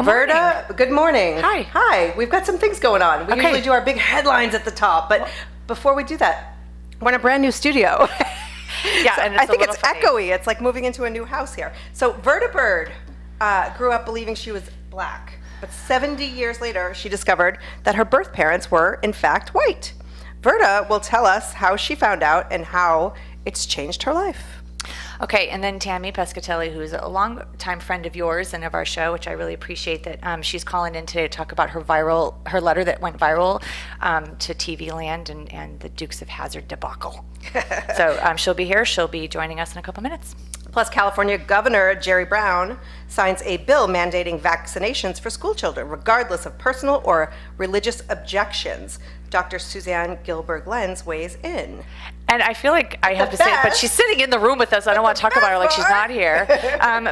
Verda, good morning. Hi. Hi. We've got some things going on. We Okay. usually do our big headlines at the top, but before we do that, we're in a brand new studio. Yeah, So and it's I think a little it's funny. echoey. It's like moving into a new house here. So Verda Byrd grew up believing she was black, but 70 years later, she discovered that her birth parents were, in fact, white. Verda will tell us how she found out and how it's changed her life. Okay, and then Tammy Pescatelli, who's a long-time friend of yours and of our show, which I really appreciate that she's calling in today to talk about her letter that went viral to TVLand and the Dukes of Hazzard debacle. So she'll be here. She'll be joining us in a couple minutes. Plus, California Governor Jerry Brown signs a bill mandating vaccinations for schoolchildren, regardless of personal or religious objections. Dr. Suzanne Gilbert-Lenz weighs in. And I feel like I have to say it, but she's sitting in the room with us. I don't want to talk about her like she's not here.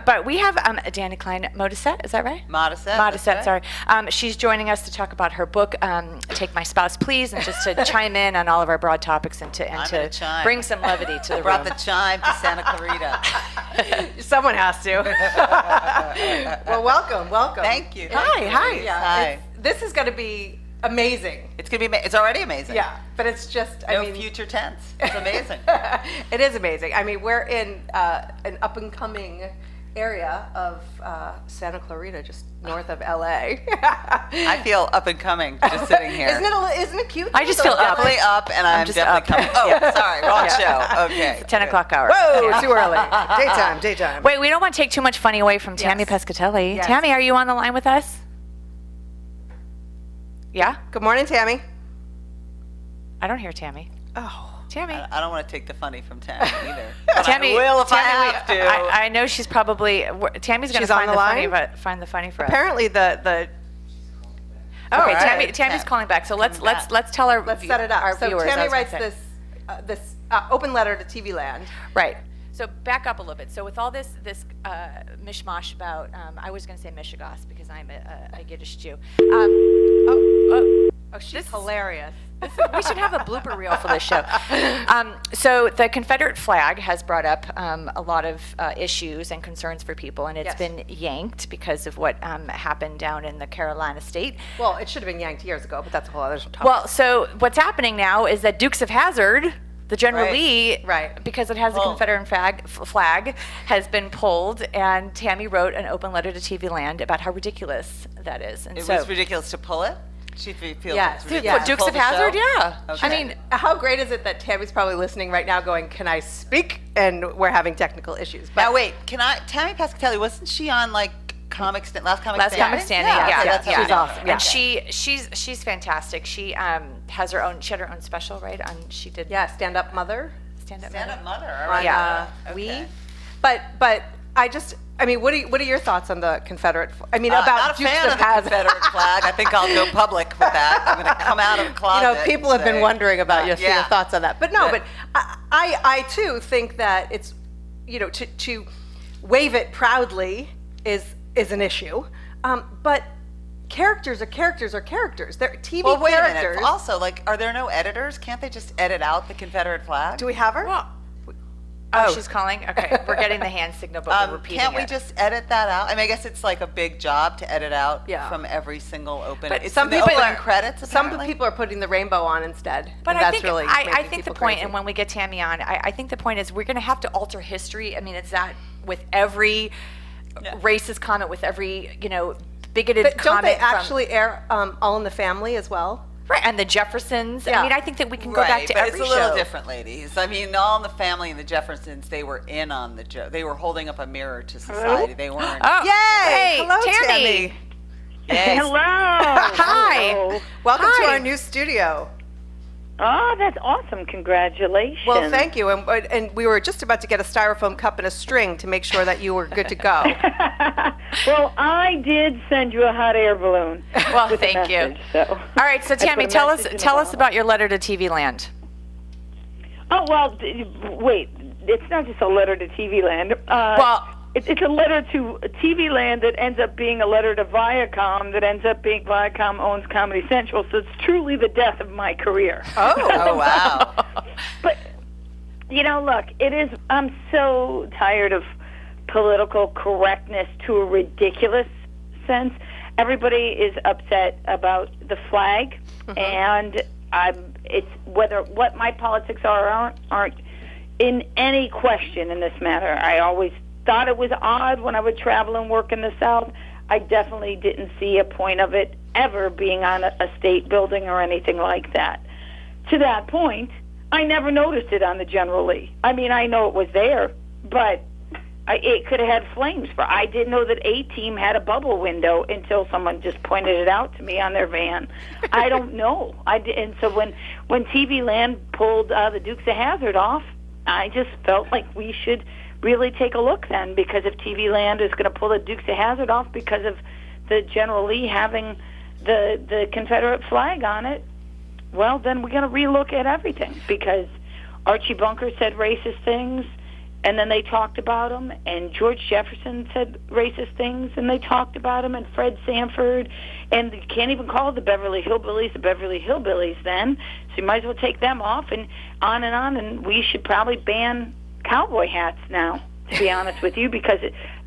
But we have Dani Klein Modisette, is that right? Modisette, sorry. She's joining us to talk about her book, Take My Spouse Please, and just to chime in on all of our broad topics and to bring some levity to the room. Brought the chime to Santa Clarita. Someone has to. Well, welcome. Thank you. Hi. Yeah, Hi. This is going to be amazing. It's gonna be. It's already amazing. Yeah, but it's just. No future tense. It's amazing. It is amazing. I mean, we're in an up and coming area of Santa Clarita, just north of LA. I feel up and coming just sitting here. Isn't it cute? I just feel up. Definitely up, and I'm just definitely up. coming. Oh, sorry, wrong show. Okay. It's 10 o'clock hour. Whoa, too early. Daytime. Wait, we don't want to take too much funny away from Tammy Pescatelli. Yes. Tammy, are you on the line with us? Yeah? Good morning, Tammy. I don't hear Tammy. Oh, Tammy. I don't want to take the funny from Tammy either. But Tammy, I will if I Tammy, have to. I know she's probably Tammy's going to She's on find the the line? funny, but find the funny for us. apparently the. Okay, All right. Tammy's calling back. So let's tell our Let's set it up. Our So viewers, Tammy I was writes gonna say. this open letter to TVLand. Right. So back up a little bit. So with all this mishmash about, I was going to say Michigas because I'm a Yiddish Jew. She's hilarious. We should have a blooper reel for this show. So the Confederate flag has brought up a lot of issues and concerns for people, and it's been yanked because of what happened down in the Carolina state. Well, it should have been yanked years ago, but that's a whole other topic. Well, so what's happening now is that Dukes of Hazzard, the General Lee, because it has the Confederate flag, has been pulled, and Tammy wrote an open letter to TVLand about how ridiculous that is. And It so, was ridiculous to pull it. She feels Yes. it's Yeah. ridiculous. for to Dukes pull of the Hazzard, show? yeah. Okay. I mean, how great is it that Tammy's probably listening right now going, can I speak? And we're having technical issues. But Now wait, Tammy Pescatelli, wasn't she on like Last Comic Standing? Yeah, that's yeah. She's awesome. And she's fantastic. She has her own. She had her own special, right? She did. Stand Up Mother. Stand Up Stand Mother. Up Mother. All right. Yeah. Okay. But I mean, what are your thoughts on the Confederate? About not a Dukes fan of the Hazzard. Confederate flag. I think I'll go public with that. I'm going to come out of the closet. People have been and say, wondering about your yeah. thoughts on that. But no, but I too think that it's, to wave it proudly is an issue. But characters are characters. They're TV Well, wait a characters. minute. Also, are there no editors? Can't they just edit out the Confederate flag? Do we have her? Well, she's calling. Okay, we're getting the hand signal, but we're repeating Can't we it. just edit that out? I mean, I guess it's like a big job to edit out from every single open. But It's some in the people opening are credits. Some Apparently. people are putting the rainbow on instead. But and I that's think really I making think the people point, crazy. and when we get Tammy on, I think the point is we're going to have to alter history. I mean, it's that with every racist comment, with every bigoted But don't comment. they actually air All in the Family as well? Right, and the Jeffersons. Yeah. I mean, I think that we can go Right, back to but every it's a little show. different, ladies. I mean, All in the Family and the Jeffersons, they were in on the joke. They were holding up a mirror to society. They weren't. Oh, Yay! hey, Hello, Tammy. Yes. Hello. Hi. Hello. Welcome to Hi. our new studio. Oh, that's awesome. Congratulations. Well, thank you. And we were just about to get a styrofoam cup and a string to make sure that you were good to go. Well, I did send you a hot air balloon. Well, with a thank you. message, so. All right, so I put Tammy, a tell us message in the bottle. about your letter to TVLand. Oh, well, wait. It's not just a letter to TVLand. Well, It's a letter to TVLand that ends up being a letter to Viacom that ends up being Viacom owns Comedy Central, so it's truly the death of my career. Oh, wow. But, look, I'm so tired of political correctness to a ridiculous sense. Everybody is upset about the flag, and it's whether what my politics are or aren't in any question in this matter. I always thought it was odd when I would travel and work in the South. I definitely didn't see a point of it ever being on a state building or anything like that. To that point, I never noticed it on the General Lee. I mean, I know it was there, but it could have had flames. I didn't know that A-Team had a bubble window until someone just pointed it out to me on their van. I don't know. And so when TVLand pulled the Dukes of Hazzard off, I just felt like we should really take a look then, because if TVLand is going to pull the Dukes of Hazzard off because of the General Lee having the Confederate flag on it, well, then we're going to relook at everything, because Archie Bunker said racist things, and then they talked about him, and George Jefferson said racist things, and they talked about him, and Fred Sanford, and you can't even call the Beverly Hillbillies then, so you might as well take them off, and on, and we should probably ban cowboy hats now, to be honest with you, because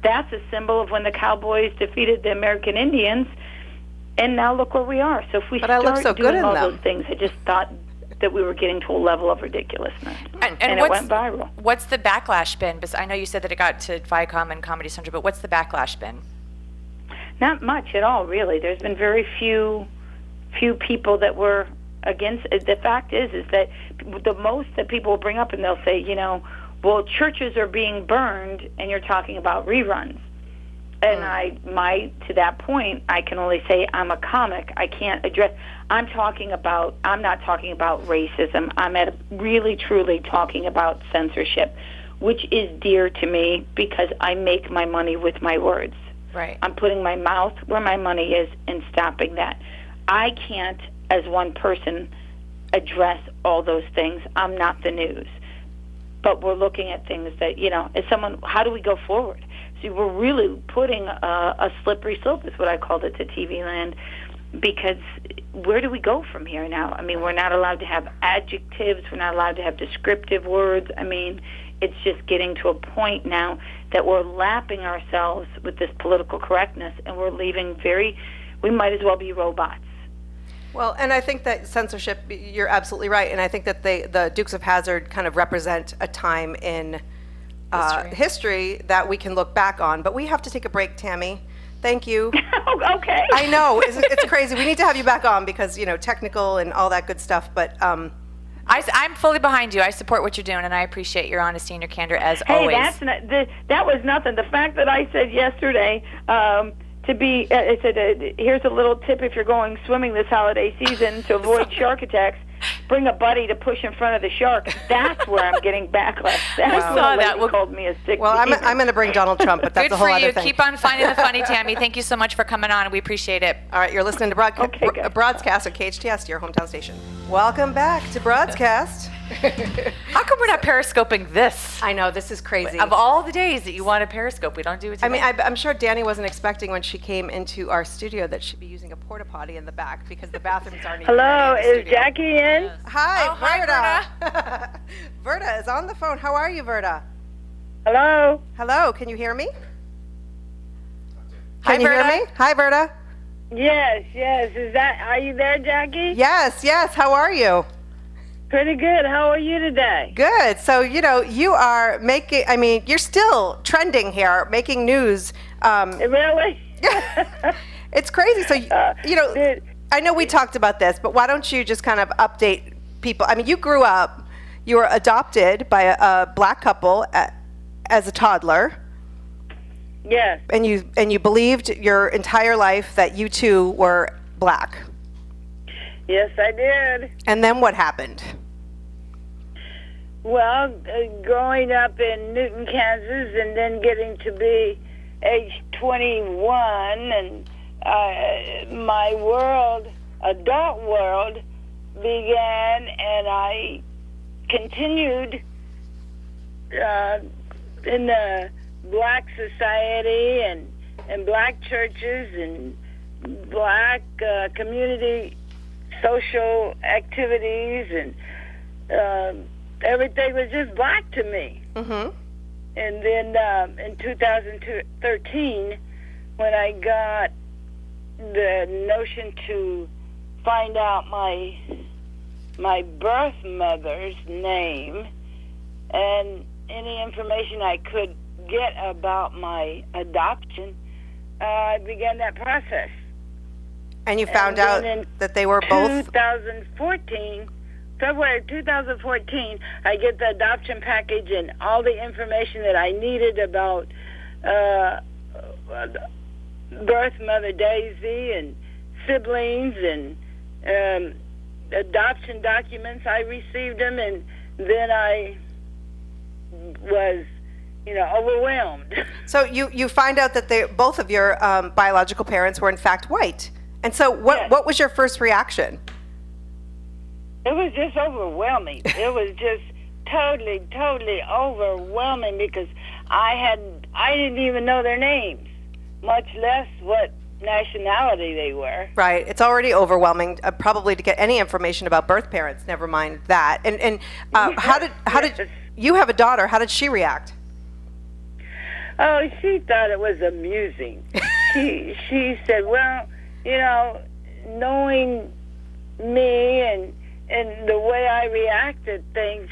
that's a symbol of when the Cowboys defeated the American Indians, and now look where we are. So if we start doing all those things, I just thought that we were getting to a level of ridiculousness. And it went viral. What's the backlash been? Because I know you said that it got to Viacom and Comedy Central, but what's the backlash been? Not much at all, really. There's been very few people that were against it. The fact is that the most that people will bring up, and they'll say, well, churches are being burned, and you're talking about reruns. And to that point, I can only say I'm a comic. I can't address. I'm not talking about racism. I'm really, truly talking about censorship, which is dear to me because I make my money with my words. Right. I'm putting my mouth where my money is and stopping that. I can't, as one person, address all those things. I'm not the news. But we're looking at things that, as someone, how do we go forward? So we're really putting a slippery slope, is what I called it, to TVLand, because where do we go from here now? I mean, we're not allowed to have adjectives. We're not allowed to have descriptive words. I mean, it's just getting to a point now that we're lapping ourselves with this political correctness, and we're leaving we might as well be robots. Well, and I think that censorship, you're absolutely right, and I think that the Dukes of Hazzard kind of represent a time in history that we can look back on. But we have to take a break, Tammy. Thank you. Okay. I know, it's crazy. We need to have you back on because, technical and all that good stuff, but... I'm fully behind you. I support what you're doing, and I appreciate your honesty and your candor as always. Hey, that was nothing. The fact that I said yesterday... I said, here's a little tip if you're going swimming this holiday season to avoid shark attacks. Bring a buddy to push in front of the shark. That's where I'm getting backlash. That's when a lady called me a sick demon. I'm going to bring Donald Trump, but that's a whole other thing. Good for you. Keep on finding the funny, Tammy. Thank you so much for coming on. We appreciate it. All right, you're listening to Broadcast at KHTS, your hometown station. Welcome back to Broadcast. How come we're not periscoping this? I know, this is crazy. Of all the days that you want to periscope, we don't do it today. I mean, I'm sure Dani wasn't expecting when she came into our studio that she'd be using a porta potty in the back because the bathrooms aren't even Hello, in the is Jackie in? Hi, Verda. Verda. Verda is on the phone. How are you, Verda? Hello? Hello, can you hear me? Hi, Can you hear Verda. me? Hi, Verda. Yes. Are you there, Jackie? Yes, how are you? Pretty good. How are you today? Good. So, you are you're still trending here, making news. Really? It's crazy. So, I know we talked about this, but why don't you just kind of update people? I mean, you grew up, you were adopted by a black couple as a toddler. Yes. And you believed your entire life that you too were black. Yes, I did. And then what happened? Well, growing up in Newton, Kansas, and then getting to be age 21, and my adult world began, and I continued in the black society and black churches and black community social activities, and everything was just black to me. Mm-hmm. And then in 2013, when I got the notion to find out my birth mother's name and any information I could get about my adoption, I began that process. And you found out that they were both... 2014, February 2014, I get the adoption package and all the information that I needed about birth mother Daisy and siblings and adoption documents. I received them, and then I was, overwhelmed. So you find out that both of your biological parents were in fact white. And so what was your first reaction? It was just overwhelming. It was just totally overwhelming because I didn't even know their names, much less what nationality they were. Right. It's already overwhelming probably to get any information about birth parents, never mind that. And how did you have a daughter? How did she react? Oh, she thought it was amusing. She said, well, knowing me and the way I reacted things,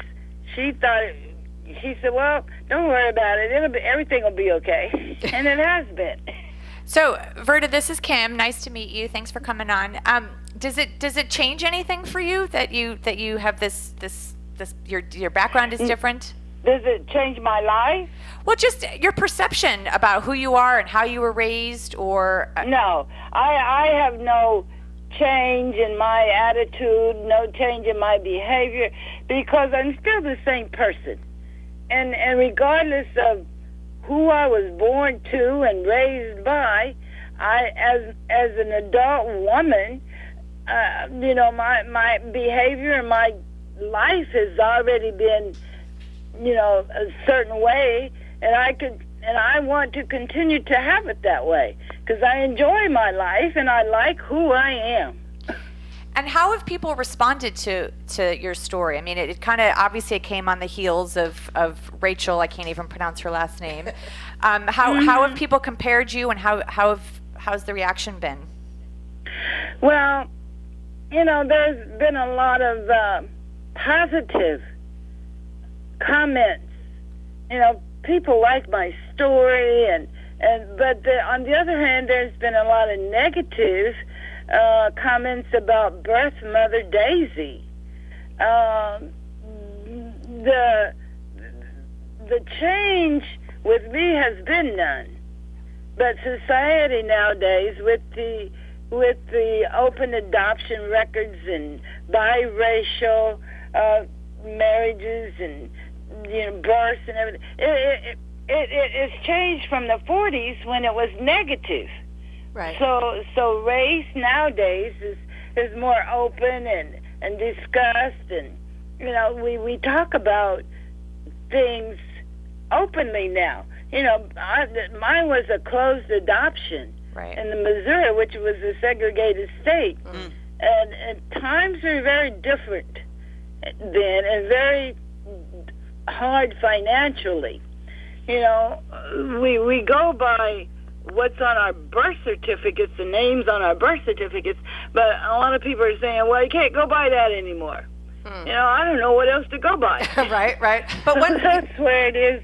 she said, well, don't worry about it. Everything will be okay. And it has been. So, Verda, this is Kim. Nice to meet you. Thanks for coming on. Does it change anything for you that you have this your background is different? Does it change my life? Well, just your perception about who you are and how you were raised, or no, I have no change in my attitude, no change in my behavior, because I'm still the same person, and regardless of who I was born to and raised by, as an adult woman, my behavior and my life has already been, a certain way, and I want to continue to have it that way because I enjoy my life and I like who I am. And how have people responded to your story? I mean, it kind of obviously it came on the heels of Rachel. I can't even pronounce her last name. How have people compared you, and how's the reaction been? Well, there's been a lot of positive comments. People like my story, but on the other hand, there's been a lot of negative comments about birth mother Daisy. The change with me has been none, but society nowadays, with the open adoption records and biracial marriages and births and everything, it's changed from the 40s when it was negative. Right. So race nowadays is more open and discussed, and we talk about things openly now. Mine was a closed adoption in the Missouri, which was a segregated state, and times were very different then and very hard financially. We go by what's on our birth certificates, the names on our birth certificates, but a lot of people are saying, well, you can't go by that anymore. I don't know what else to go by. Right. But that's where it is.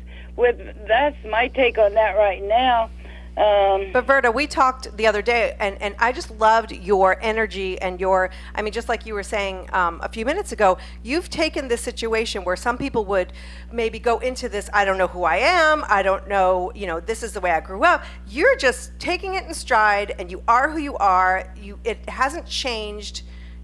That's my take on that right now. But Verda, we talked the other day, and I just loved your energy and just like you were saying a few minutes ago, you've taken this situation where some people would maybe go into this, I don't know who I am, I don't know, this is the way I grew up. You're just taking it in stride, and you are who you are. It hasn't changed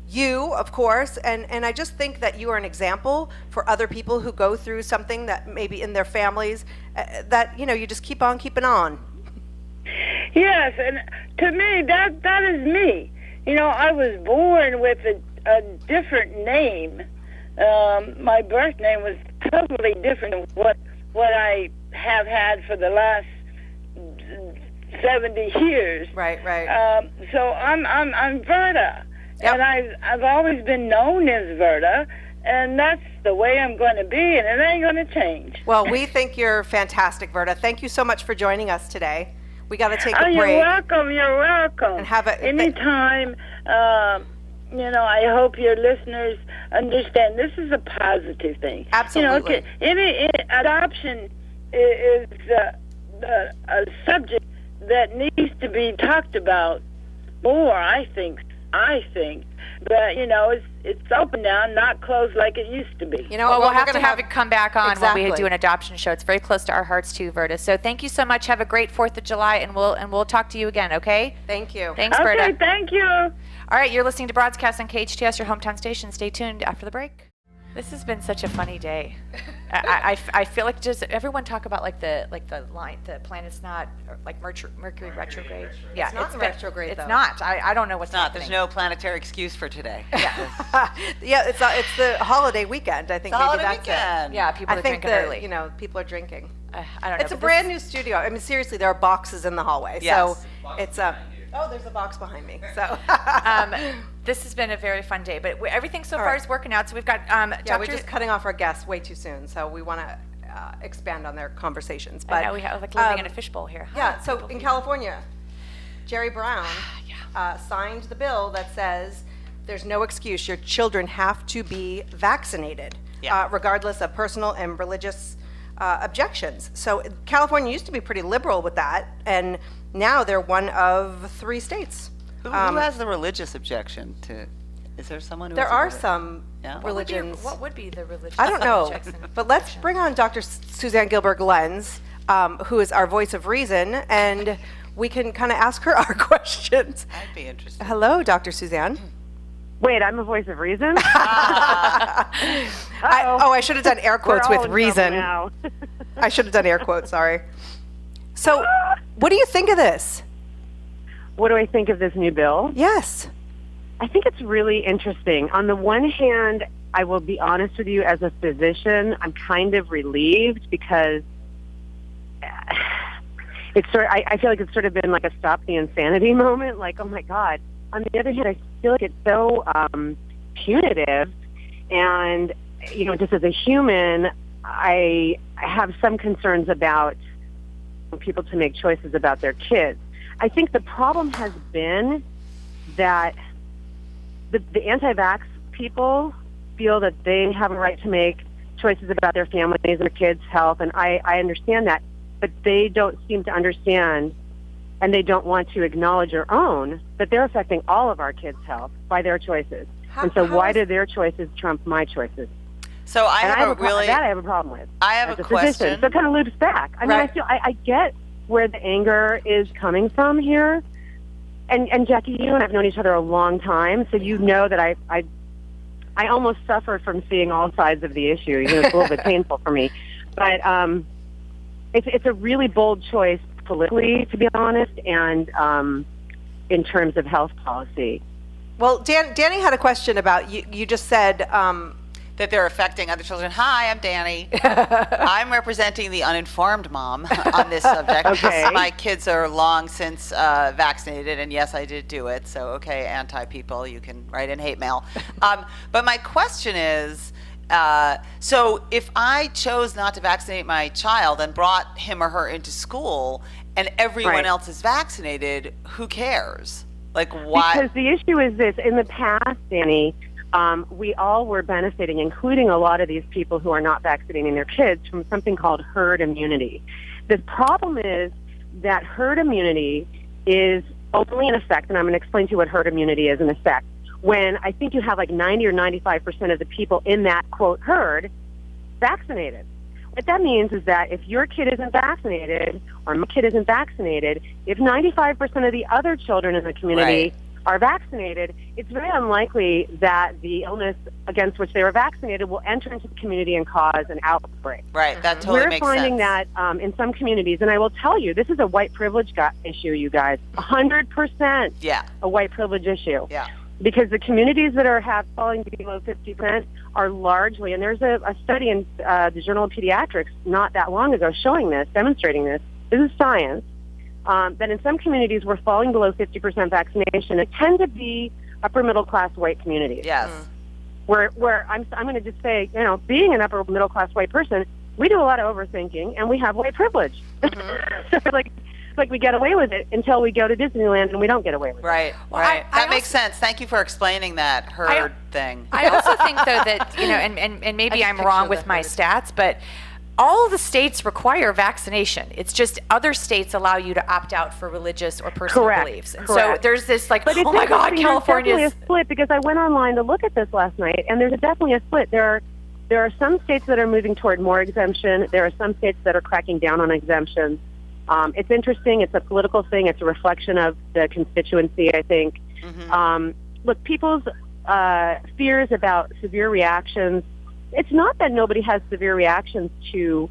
you, of course, and I just think that you are an example for other people who go through something that maybe in their families that, you just keep on keeping on. Yes, and to me, that is me. I was born with a different name. My birth name was totally different than what I have had for the last 70 years. Right. So I'm Verda, yep. And I've always been known as Verda, and that's the way I'm going to be, and it ain't going to change. Well, we think you're fantastic, Verda. Thank you so much for joining us today. We got to take Oh, a you're break. welcome. You're welcome. And have a- anytime. I hope your listeners understand this is a positive thing. Absolutely. Any adoption is a subject that needs to be talked about more. I think, but it's open now, not closed like it used to be. Well, we'll have to have it come back on when we Exactly. do an adoption show. It's very close to our hearts too, Verda. So thank you so much. Have a great 4th of July, and we'll talk to you again, okay? Thank you. Thanks, Okay, Verda. thank you. All right, you're listening to Broadcast on KHTS, your hometown station. Stay tuned after the break. This has been such a funny day. I feel like just everyone talk about the line, the planet's not like Mercury retrograde. Yeah, It's not retrograde, It's though. not. I don't know what's Not. happening. There's no planetary excuse for today. Yeah, it's the holiday weekend. I think It's a maybe holiday that's weekend. Yeah, people I are think drinking early. people are drinking. I don't know. It's a but brand new studio. I mean, seriously, there are boxes in the hallway. Yes. So it's oh, there's a box behind me. So This has been a very fun day, but everything so far is working out. So we've got yeah, Dr. we're just cutting off our guests way too soon. So we want to expand on their conversations. I But know we have like living in a fishbowl here. yeah, Hi, so people in here. California, Jerry Brown signed the bill that says there's no excuse. Your children have to be vaccinated, regardless of personal and religious objections. So California used to be pretty liberal with that, and now they're one of 3 states. Who has the religious objection to? Is there someone who? There has a are reli- some Yeah? religions. What would be the religious? I don't know, objections? but let's bring on Dr. Suzanne Gilbert-Lenz, who is our voice of reason, and we can kind of ask her our questions. I'd be interested. Hello, Dr. Suzanne. Wait, I'm a voice of reason? I should have done air quotes We're all with in reason. trouble now. I should have done air quotes, sorry. So, what do you think of this? What do I think of this new bill? Yes. I think it's really interesting. On the one hand, I will be honest with you, as a physician, I'm kind of relieved because it's I feel like it's sort of been like a stop the insanity moment. Like, oh my God. On the other hand, I feel like it's so punitive, and just as a human, I have some concerns about people to make choices about their kids. I think the problem has been that the anti-vax people feel that they have a right to make choices about their families and their kids' health, and I understand that, but they don't seem to understand, and they don't want to acknowledge or own that they're affecting all of our kids' health by their choices. And so why do their choices trump my choices? So I And have a really. that I have a problem with. I have as a physician. question. So it kind of loops back. I mean, Right. I feel I get where the anger is coming from here. And Jackie, you and I've known each other a long time, so you know that I almost suffer from seeing all sides of the issue. It's a little bit painful for me, but it's a really bold choice politically, to be honest, and in terms of health policy. Well, Dani had a question about you just said that they're affecting other children. Hi, I'm Dani. I'm representing the uninformed mom on this subject. Okay. My kids are long since vaccinated, and yes, I did do it. So, okay, anti-people, you can write in hate mail. But my question is, so if I chose not to vaccinate my child and brought him or her into school, and everyone Right. else is vaccinated, who cares? Like, why? Because the issue is this: in the past, Dani, we all were benefiting, including a lot of these people who are not vaccinating their kids, from something called herd immunity. The problem is that herd immunity is only in effect, and I'm going to explain to you what herd immunity is in effect, when I think you have like 90 or 95% of the people in that, quote, herd vaccinated. What that means is that if your kid isn't vaccinated, or my kid isn't vaccinated, if 95% of the other children in the community Right. are vaccinated, it's very unlikely that the illness against which they were vaccinated will enter into the community and cause an outbreak. Right, that totally We're makes finding sense. that in some communities, and I will tell you, this is a white privilege issue, you guys. 100% Yeah, a white privilege issue. yeah. Because the communities that are falling below 50% are largely, and there's a study in the Journal of Pediatrics not that long ago showing this, demonstrating this. This is science. That in some communities we're falling below 50% vaccination. It tend to be upper middle class white communities. Yes. Where I'm going to just say, being an upper middle class white person, we do a lot of overthinking and we have white privilege. So like, like we get away with it until we go to Disneyland and we don't get away with it. Right, Well, right. I That makes sense. Thank you for explaining that herd thing. I also think, though, that, and maybe I'm wrong with my stats, but all the states require vaccination. It's just other states allow you to opt out for religious or personal beliefs. And so there's this like, But oh my God, California's... There's definitely a split, because I went online to look at this last night, and there's definitely a split. There are some states that are moving toward more exemption. There are some states that are cracking down on exemptions. It's interesting. It's a political thing. It's a reflection of the constituency, I think. Look, people's fears about severe reactions, it's not that nobody has severe reactions to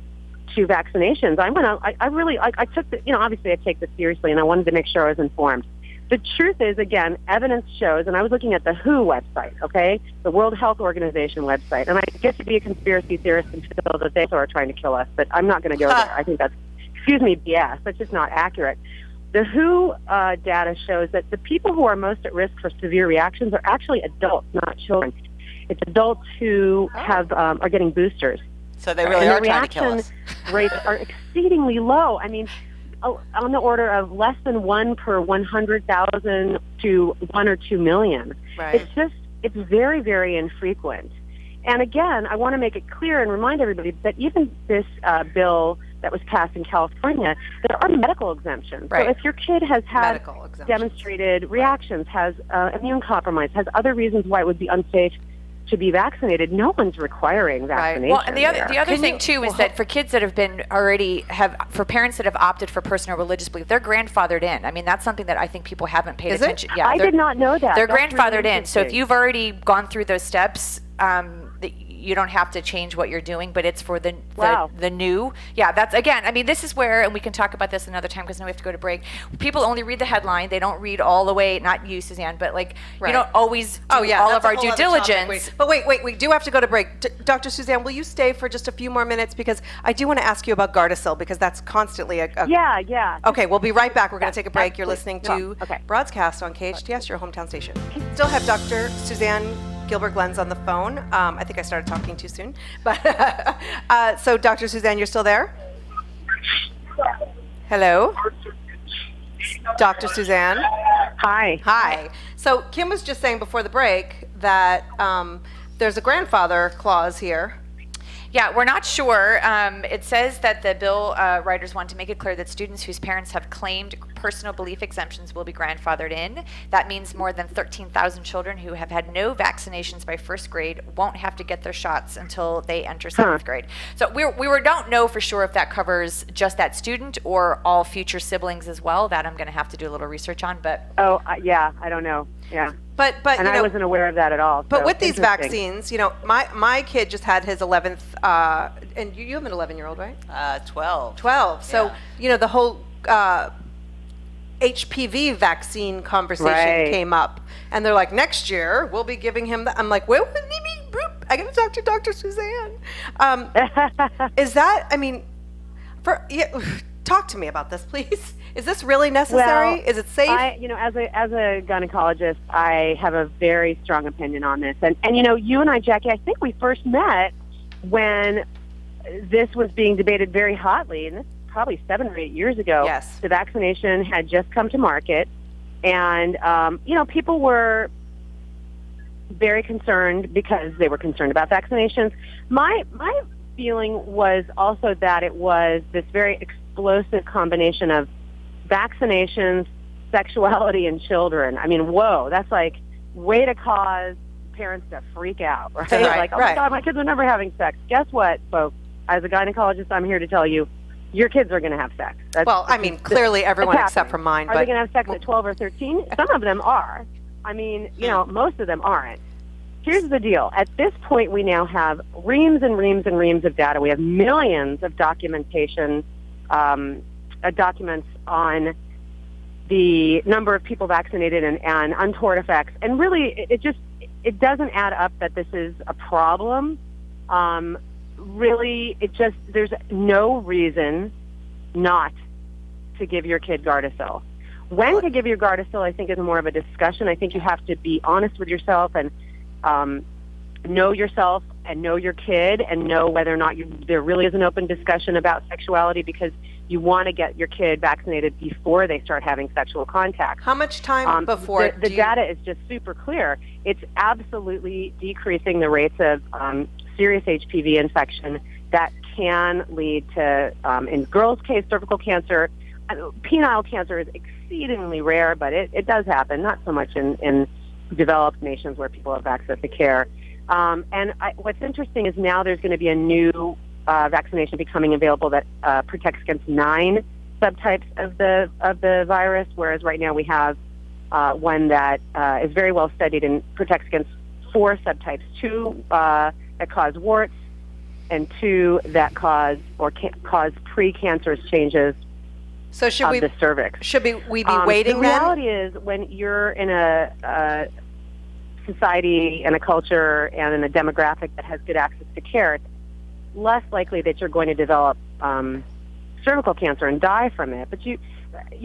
vaccinations. I took the, obviously I take this seriously, and I wanted to make sure I was informed. The truth is, again, evidence shows, and I was looking at the WHO website, okay, the World Health Organization website, and I get to be a conspiracy theorist and feel that they are trying to kill us, but I'm not going to go there. I think that's, BS. That's just not accurate. The WHO data shows that the people who are most at risk for severe reactions are actually adults, not children. It's adults who are getting boosters. So they really are trying to kill us. Rates are exceedingly low. I mean, on the order of less than 1 per 100,000 to 1 or 2 million. Right. It's very, very infrequent. And again, I want to make it clear and remind everybody that even this bill that was passed in California, there are medical exemptions. Right. So if your kid has had Medical exemptions. demonstrated reactions, has immune compromise, has other reasons why it would be unsafe to be vaccinated, no one's requiring vaccination. Well, and the other thing too is that for kids that have been for parents that have opted for personal religious belief, they're grandfathered in. I mean, that's something that I think people haven't paid attention. Yeah, I did not know that. They're That's grandfathered really in. So if you've already gone through those steps, you don't have to change what you're doing, but it's for the new. Yeah, that's, again, I mean, this is where, and we can talk about this another time because now we have to go to break. People only read the headline. They don't read all the way, not you, Suzanne, but you don't always do all of our due diligence. But wait, we do have to go to break. Dr. Suzanne, will you stay for just a few more minutes? Because I do want to ask you about Gardasil, because that's constantly Yeah. Okay, we'll be right back. We're going to take a break. You're listening to Okay. Broadcast on KHTS, your hometown station. Still have Dr. Suzanne Gilbert-Glenz on the phone. I think I started talking too soon. But so, Dr. Suzanne, you're still there? Hello? Dr. Suzanne? Hi. So Kim was just saying before the break that there's a grandfather clause here. Yeah, we're not sure. It says that the bill writers want to make it clear that students whose parents have claimed personal belief exemptions will be grandfathered in. That means more than 13,000 children who have had no vaccinations by first grade won't have to get their shots until they enter seventh grade. So we don't know for sure if that covers just that student or all future siblings as well. That I'm going to have to do a little research on. But I don't know. Yeah. But and I wasn't aware of that at all. But so with these vaccines, my kid just had his 11th, and you have an 11-year-old, right? 12. 12. So, the whole HPV vaccine conversation came up. And they're like, next year, we'll be giving him that. I'm like, what would he mean? I got to talk to Dr. Suzanne. Is that, talk to me about this, please. Is this really necessary? Is it safe? As a gynecologist, I have a very strong opinion on this. And you and I, Jackie, I think we first met when this was being debated very hotly, and this is probably 7 or 8 years ago. Yes. The vaccination had just come to market, and people were very concerned because they were concerned about vaccinations. My feeling was also that it was this very explosive combination of vaccinations, sexuality, and children. I mean, whoa, that's like way to cause parents to freak out, right? Like, oh my God, my kids are never having sex. Guess what, folks? As a gynecologist, I'm here to tell you, your kids are going to have sex. Clearly everyone except for mine. Are they going to have sex at 12 or 13? Some of them are. I mean, most of them aren't. Here's the deal. At this point, we now have reams and reams and reams of data. We have millions of documentation, documents on the number of people vaccinated and untoward effects. And really, it doesn't add up that this is a problem. Really, there's no reason not to give your kid Gardasil. When to give your Gardasil, I think, is more of a discussion. I think you have to be honest with yourself and know yourself and know your kid and know whether or not there really is an open discussion about sexuality, because you want to get your kid vaccinated before they start having sexual contact. How much time before? The data is just super clear. It's absolutely decreasing the rates of serious HPV infection that can lead to, in girls' case, cervical cancer. Penile cancer is exceedingly rare, but it does happen, not so much in developed nations where people have access to care. What's interesting is now there's going to be a new vaccination becoming available that protects against 9 subtypes of the virus, whereas right now we have one that is very well studied and protects against 4 subtypes: 2 that cause warts, and 2 that cause precancerous changes. So should we the cervix? Should we be waiting? The reality is, when you're in a society and a culture and in a demographic that has good access to care, it's less likely that you're going to develop cervical cancer and die from it. But you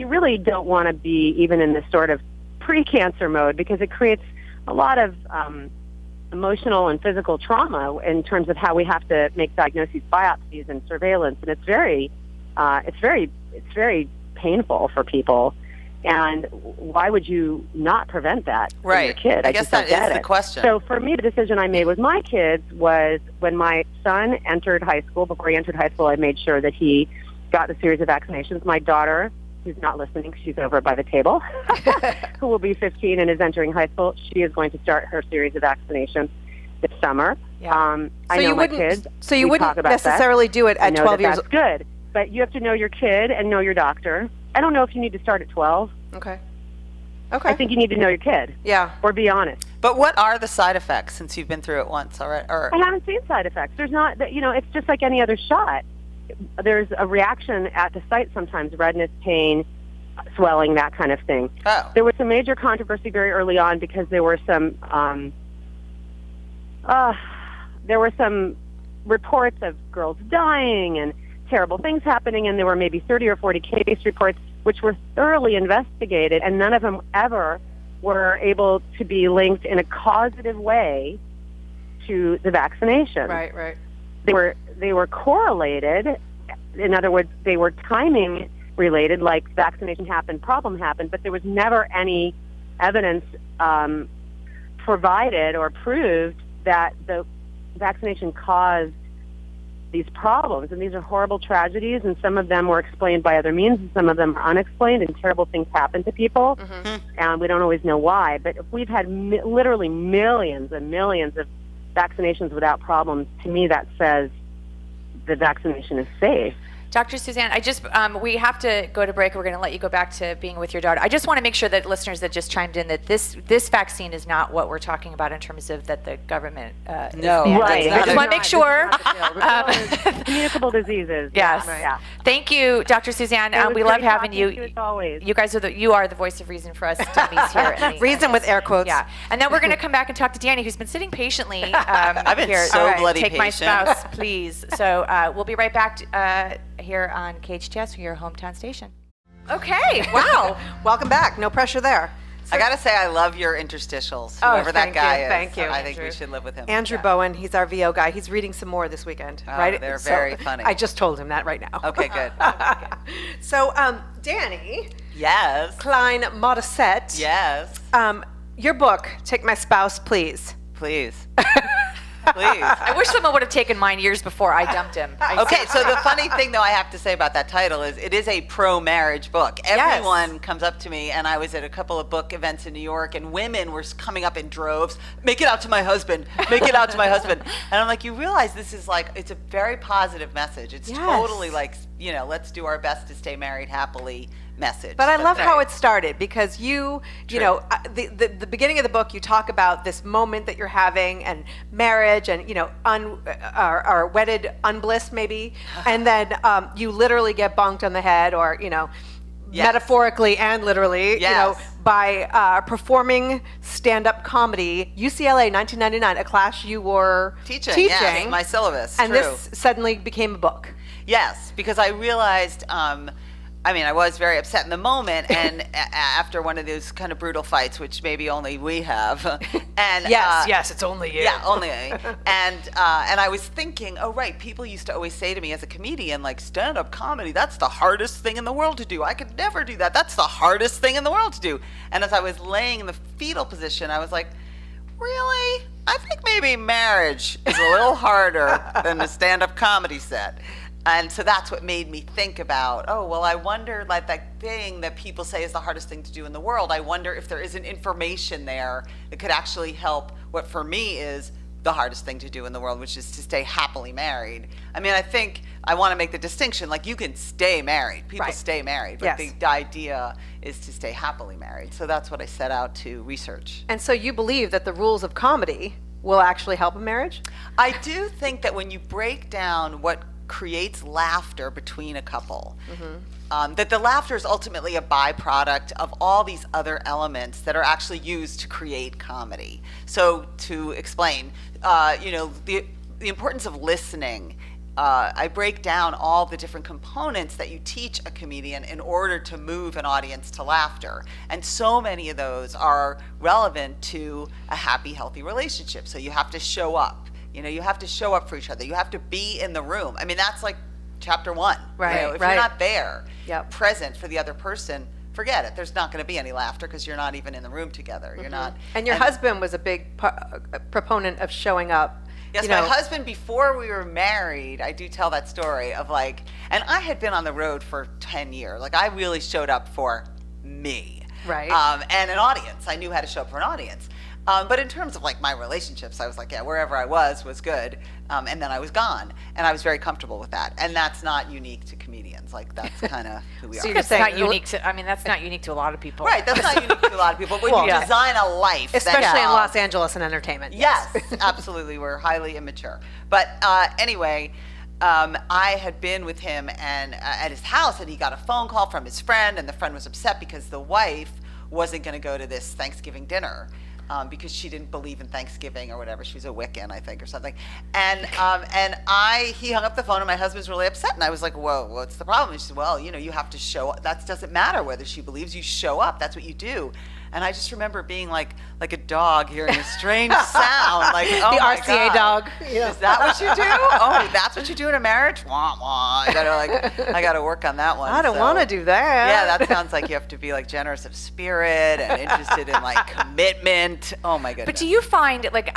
really don't want to be even in this sort of pre-cancer mode, because it creates a lot of emotional and physical trauma in terms of how we have to make diagnoses, biopsies, and surveillance, and it's very painful for people. And why would you not prevent that from your kid? I guess that is the question. So for me, the decision I made with my kids was, when my son entered high school, before he entered high school, I made sure that he got the series of vaccinations. My daughter, who's not listening, she's over by the table, who will be 15 and is entering high school, she is going to start her series of vaccinations this summer. Yeah. I know my kids. So you we wouldn't talk about necessarily do it at 12 years old. That's good. But you have to know your kid and know your doctor. I don't know if you need to start at 12. Okay. I think you need to know your kid. Yeah. Or be honest. But what are the side effects, since you've been through it once already? I haven't seen side effects. There's not, it's just like any other shot. There's a reaction at the site sometimes: redness, pain, swelling, that kind of thing. Oh. There was some major controversy very early on because there were some reports of girls dying and terrible things happening, and there were maybe 30 or 40 case reports which were thoroughly investigated, and none of them ever were able to be linked in a causative way to the vaccination. Right. They were correlated. In other words, they were timing related, like vaccination happened, problem happened, but there was never any evidence provided or proved that the vaccination caused these problems. And these are horrible tragedies, and some of them were explained by other means, and some of them are unexplained, and terrible things happen to people, and we don't always know why. But if we've had literally millions and millions of vaccinations without problems, to me that says the vaccination is safe. Dr. Suzanne, we have to go to break. We're going to let you go back to being with your daughter. I just want to make sure that listeners that just chimed in, that this vaccine is not what we're talking about in terms of that the government No, is mandating. right. I just want to make sure. Communicable diseases. Yes. Yeah. Thank you, Dr. Suzanne. It was We love great having talking you. to you as always. You guys you are the voice of reason for us dummies here. at the- Reason with air quotes. Yeah. And then we're going to come back and talk to Dani, who's been sitting patiently. I've been here. so All right, bloody take patient. my spouse, please. So we'll be right back here on KHTS, your hometown station. Okay. Wow. Welcome back. No pressure there. I gotta say, I love your interstitials. Oh, Whoever that thank guy you, is, thank you, I think Andrew. we should live with him. Andrew Bowen, he's our VO guy. He's reading some more this weekend, Oh, right? they're very funny. I just told him that right now. Okay, good. So, Dani, Yes. Klein Modisette, Yes. your book, Take My Spouse, Please. Please. Please. I wish someone would have taken mine years before I dumped him. Okay, so the funny thing, though, I have to say about that title is it is a pro-marriage book. Everyone comes up to me, and I was at a couple of book events in New York, and women were coming up in droves, make it out to my husband, make it out to my husband. And I'm like, you realize this is like, it's a very positive message. It's totally like, let's do our best to stay married happily message. But I love That's how right. it started, because you know, the beginning of the book, you talk about this moment that you're having and marriage and, are wedded unblissed maybe. And then you literally get bonked on the head, or, metaphorically and literally, by performing stand-up comedy, UCLA 1999, a class you were teaching. Yes, my syllabus. And True. this suddenly became a book. Yes, because I realized I mean, I was very upset in the moment, and after one of those kind of brutal fights, which maybe only we have, and Yes, it's only you. yeah, only me, and I was thinking, oh right, people used to always say to me as a comedian, like, stand-up comedy, that's the hardest thing in the world to do. I could never do that. That's the hardest thing in the world to do. And as I was laying in the fetal position, I was like, really? I think maybe marriage is a little harder than the stand-up comedy set. And so that's what made me think about, oh, well, I wonder, like, that thing that people say is the hardest thing to do in the world, I wonder if there isn't information there that could actually help what for me is the hardest thing to do in the world, which is to stay happily married. I mean, I think I want to make the distinction, like, you can stay married. People Right. stay married, but Yes. the idea is to stay happily married. So that's what I set out to research. And so you believe that the rules of comedy will actually help a marriage? I do think that when you break down what creates laughter between a couple, that the laughter is ultimately a byproduct of all these other elements that are actually used to create comedy. So to explain, the importance of listening, I break down all the different components that you teach a comedian in order to move an audience to laughter. And so many of those are relevant to a happy, healthy relationship. So you have to show up. You have to show up for each other. You have to be in the room. I mean, that's like chapter one. Right, If right. you're not there, Yep. present for the other person, forget it. There's not going to be any laughter because you're not even in the room together. You're not. And your husband was a big proponent of showing up. Yes, my husband, before we were married, I do tell that story of like, and I had been on the road for 10 years. Like, I really showed up for me. Right. And an audience. I knew how to show up for an audience. But in terms of like my relationships, I was like, yeah, wherever I was good. And then I was gone. And I was very comfortable with that. And that's not unique to comedians. Like, that's kind of who we are. So you're That's saying not unique to, I mean, that's not unique to a lot of people. Right, that's not unique to a lot of people. When Well, you yeah. design a life, Especially in that Los Angeles and entertainment. Yes, absolutely. We're highly immature. But anyway, I had been with him and at his house, and he got a phone call from his friend, and the friend was upset because the wife wasn't going to go to this Thanksgiving dinner. Because she didn't believe in Thanksgiving or whatever. She was a Wiccan, I think, or something. And he hung up the phone, and my husband's really upset. And I was like, whoa, what's the problem? And she said, well, you have to show up. That doesn't matter whether she believes. You show up. That's what you do. And I just remember being like a dog hearing a strange sound, like, oh, The my RCA God. dog. Is that what you do? Oh, that's what you do in a marriage? Wah, wah. I gotta work on that one. I don't So- want to do that. Yeah, that sounds like you have to be like generous of spirit and interested in like commitment. Oh my goodness. But do you find, like,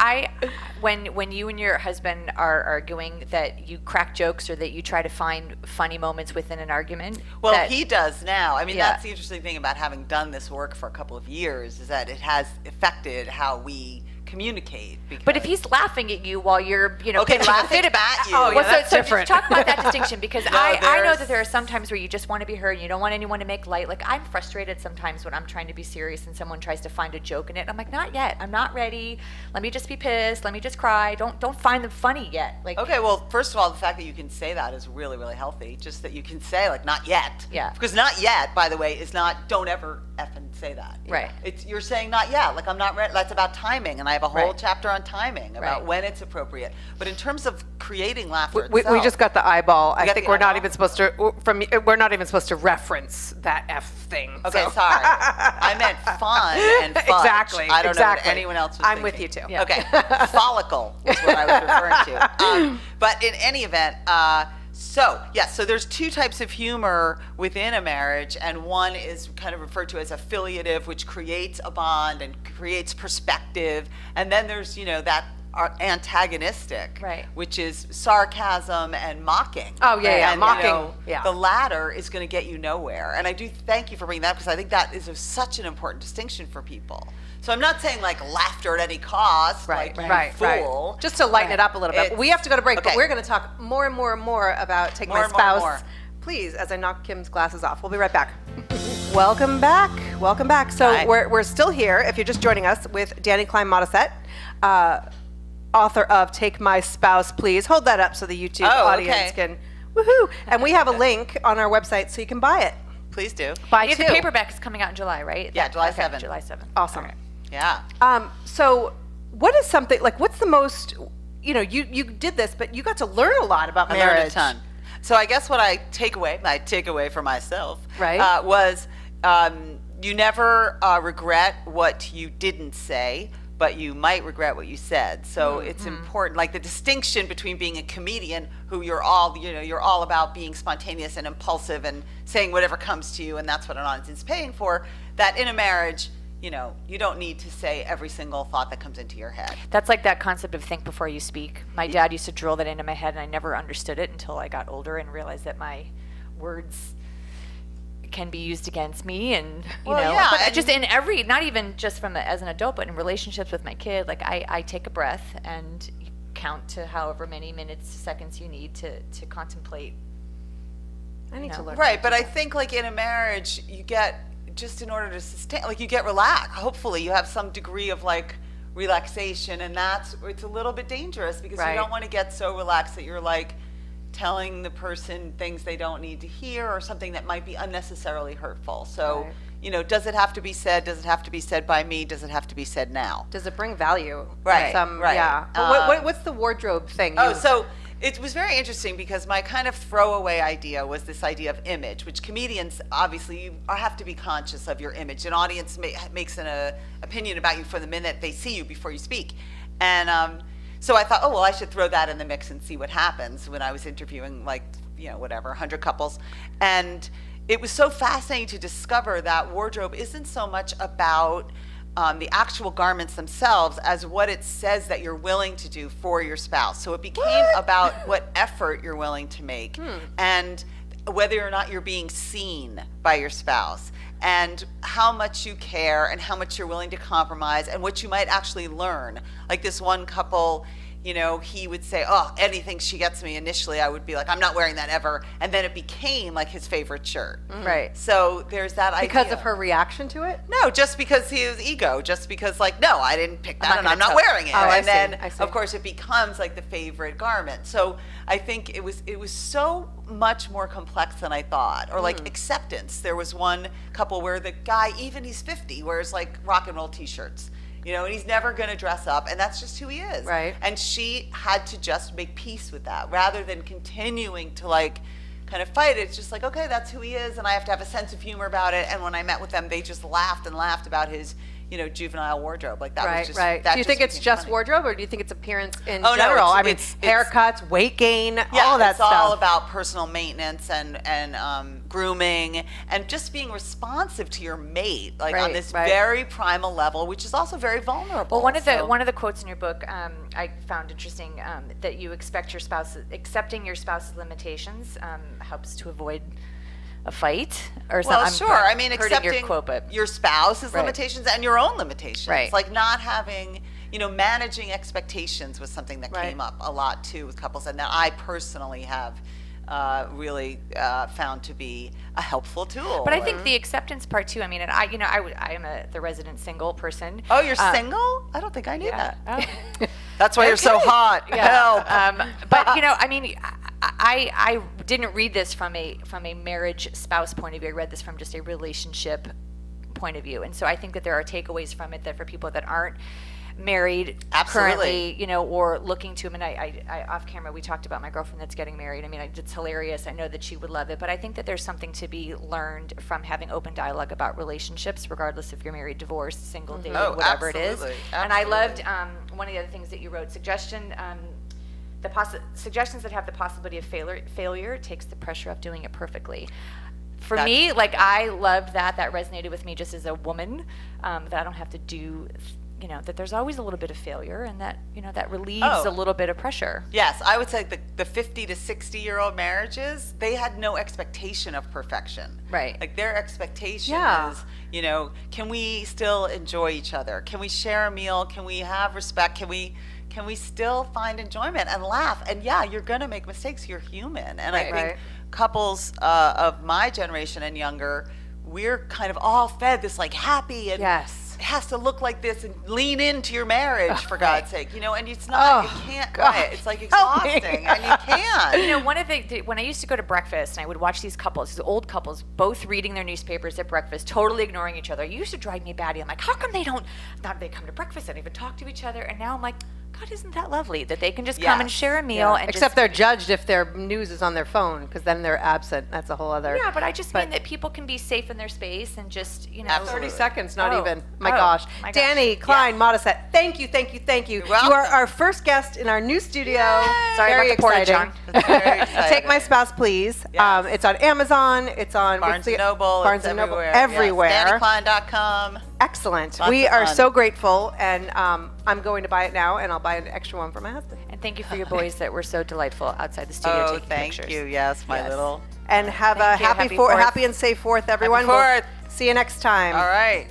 when you and your husband are arguing, that you crack jokes or that you try to find funny moments within an argument? Well, that, he does now. I mean, Yeah. that's the interesting thing about having done this work for a couple of years is that it has affected how we communicate. But if he's laughing at you while you're, Okay, pitching a laughing fit about at you. Oh, yeah, well, that's so different. just talk about that distinction, because No, I know there's- that there are some times where you just want to be heard and you don't want anyone to make light. Like, I'm frustrated sometimes when I'm trying to be serious and someone tries to find a joke in it. I'm like, not yet. I'm not ready. Let me just be pissed. Let me just cry. Don't find them funny yet. Like, Okay, well, first of all, the fact that you can say that is really, really healthy. Just that you can say, like, not yet. Yeah. Because not yet, by the way, is not, don't ever effing say that. Right. You're saying not yet, like, I'm not ready. That's about timing, and I have a whole Right. chapter on timing about Right. when it's appropriate. But in terms of creating laughter We itself, just got the eyeball. I got think the we're not eyeball? even supposed to. We're not even supposed to reference that F thing. Okay, so. sorry. I meant fun and fudge. Exactly. I don't exactly. know what anyone else was I'm with thinking. you too. Okay, follicle is what I was referring to. But in any event, so there's two types of humor within a marriage, and one is kind of referred to as affiliative, which creates a bond and creates perspective, and then there's that are antagonistic, Right. which is sarcasm and mocking. Oh, yeah. And, Mocking, yeah. The latter is going to get you nowhere. And I do thank you for bringing that up, because I think that is such an important distinction for people. So I'm not saying like laughter at any cost, like you Right. fool. Just to lighten it up a little bit. It's- We have to go to break, but okay. we're going to talk more and more and more about Take More My and more and Spouse. more. Please, as I knock Kim's glasses off. We'll be right back. Welcome back. Welcome back. So Hi. we're still here, if you're just joining us, with Dani Klein Modisette, author of Take My Spouse, Please. Hold that up so the YouTube audience can woohoo. And we have a link on our website so you can buy it. Please do. Buy the two. paperback is coming out in July, right? Yeah, July Okay, 7th. July 7th. Awesome. Yeah. So what is something, like, what's the most, you did this, but you got to learn a lot about I marriage. learned a ton. So I guess what my takeaway for myself, Right. was you never regret what you didn't say, but you might regret what you said. So it's important, like the distinction between being a comedian, who you're all about being spontaneous and impulsive and saying whatever comes to you, and that's what an audience is paying for. That in a marriage, you don't need to say every single thought that comes into your head. That's like that concept of think before you speak. My dad used to drill that into my head, and I never understood it until I got older and realized that my words can be used against me, and Well, yeah, but and- just in every, not even just from as an adult, but in relationships with my kid, like I take a breath and count to however many minutes, seconds you need to contemplate. I need to learn. Right, but I think like in a marriage, you get, just in order to sustain, like you get relaxed. Hopefully you have some degree of like relaxation, and it's a little bit dangerous because Right. you don't want to get so relaxed that you're like telling the person things they don't need to hear, or something that might be unnecessarily hurtful. So, Right. Does it have to be said? Does it have to be said by me? Does it have to be said now? Does it bring value? Right, right. Yeah. What's the wardrobe thing? Oh, so it was very interesting because my kind of throwaway idea was this idea of image, which comedians, obviously, you have to be conscious of your image. An audience makes an opinion about you from the minute they see you before you speak. And so I thought, oh, well, I should throw that in the mix and see what happens when I was interviewing, like, 100 couples. And it was so fascinating to discover that wardrobe isn't so much about the actual garments themselves as what it says that you're willing to do for your spouse. So it became about what effort you're willing to make, and whether or not you're being seen by your spouse, and how much you care, and how much you're willing to compromise, and what you might actually learn. Like this one couple, he would say, oh, anything she gets me, initially I would be like, I'm not wearing that ever. And then it became like his favorite shirt. Right. So there's that idea. Because of her reaction to it? No, just because he was ego, just because like, no, I didn't pick that and gonna I'm not tell- wearing it. Oh, I and see, then I see. of course it becomes like the favorite garment. So I think it was so much more complex than I thought. Or like acceptance. There was one couple where the guy, even he's 50, wears like rock and roll t-shirts. And he's never going to dress up, and that's just who he is. Right. And she had to just make peace with that, rather than continuing to like kind of fight it. It's just like, okay, that's who he is, and I have to have a sense of humor about it. And when I met with them, they just laughed and laughed about his, juvenile wardrobe. Like that was Right, just right. that Do you think it's became just funny. wardrobe, or do you think it's appearance in Oh, no, general? it's- I mean, it's- haircuts, weight gain, Yeah, all that it's stuff. all about personal maintenance and grooming, and just being responsive to your mate, like on Right, this right. very primal level, which is also very vulnerable. Well, So- one of the quotes in your book I found interesting, that you accepting your spouse's limitations helps to avoid a fight or something. Well, sure. I mean, hurting accepting your quote, but your spouse's Right. limitations and your own limitations. Right. Like not having, managing expectations was something that Right. came up a lot too with couples, and that I personally have really found to be a helpful tool. But I think the acceptance part too. I mean, and I am the resident single person. Oh, you're single? I don't think I knew that. Oh. That's why you're so hot. Help. But I mean, I didn't read this from a marriage spouse point of view. I read this from just a relationship point of view, and so I think that there are takeaways from it that for people that aren't married Absolutely. currently, or looking to them. And I off camera we talked about my girlfriend that's getting married. I mean, it's hilarious. I know that she would love it, but I think that there's something to be learned from having open dialogue about relationships, regardless if you're married, divorced, single, dating, Oh, whatever it is. absolutely, And I loved absolutely. one of the other things that you wrote, suggestions that have the possibility of failure takes the pressure off doing it perfectly. For me, like I loved that resonated with me just as a woman, that I don't have to do, that there's always a little bit of failure, and that, that relieves Oh. a little bit of pressure. Yes, I would say the 50 to 60-year-old marriages, they had no expectation of perfection. Right. Like their expectation Yeah. is, can we still enjoy each other? Can we share a meal? Can we have respect? Can we still find enjoyment and laugh? And yeah, you're going to make mistakes. You're human. And I Right. think Right. couples of my generation and younger, we're kind of all fed this like happy and Yes. it has to look like this and lean into your marriage for God's sake, and it's not, you can't, God. it's like Help me. exhausting and you can't. One of when I used to go to breakfast and I would watch these old couples, both reading their newspapers at breakfast, totally ignoring each other. It used to drive me batty. I'm like, how come they come to breakfast and even talk to each other? And now I'm like, God, isn't that lovely that they can just come and Yes. share a meal and Except just, they're judged if their news is on their phone, because then they're absent. That's a whole other. yeah, but I just mean that people can be safe in their space and just, 30 seconds, not Oh. even. My Oh, gosh. my gosh. Danny, Klein, Modisette, thank you. You are welcome. our first guest in our new studio. Sorry Very about the porta exciting. john. It's very exciting. Take My Spouse, Please. Yes. It's on Amazon. It's on Barnes what's the- & Noble. Barnes it's & Noble. everywhere. Everywhere. Yes. DannyKlein.com. Excellent. Lots We of are fun. so grateful, and I'm going to buy it now, and I'll buy an extra one for my husband. And thank you for your boys that were so delightful outside the studio Oh, taking thank pictures. you. Yes, my Yes. little. And have Thank a you. Happy Fourth. happy and safe Fourth, everyone. Fourth. We'll see you next time. All right.